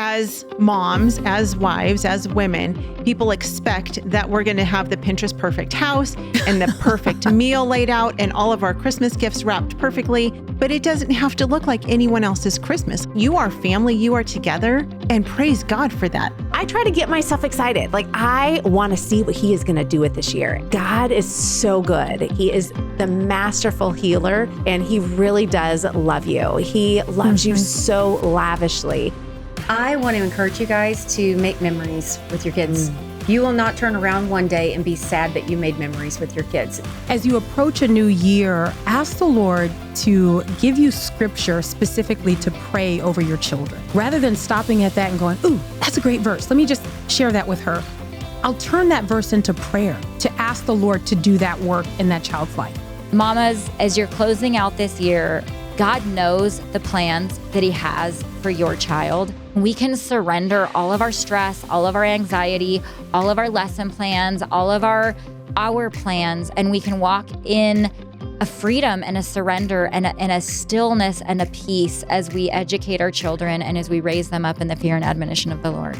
as moms, as wives, as women, people expect that we're going to have the Pinterest perfect house and the perfect meal laid out and all of our Christmas gifts wrapped perfectly. But it doesn't have to look like anyone else's Christmas. You are family, you are together, and praise God for that. I try to get myself excited. Like, I want to see what he is going to do with this year. God is so good. He is the masterful healer, and he really does love you. He loves you so lavishly. I want to encourage you guys to make memories with your kids. You will not turn around one day and be sad that you made memories with your kids. As you approach a new year, ask the Lord to give you scripture specifically to pray over your children. Rather than stopping at that and going, ooh, that's a great verse. Let me just share that with her. I'll turn that verse into prayer to ask the Lord to do that work in that child's life. Mamas, as you're closing out this year, God knows the plans that he has for your child. We can surrender all of our stress, all of our anxiety, all of our lesson plans, all of our plans, and we can walk in a freedom and a surrender and a stillness and a peace as we educate our children and as we raise them up in the fear and admonition of the Lord.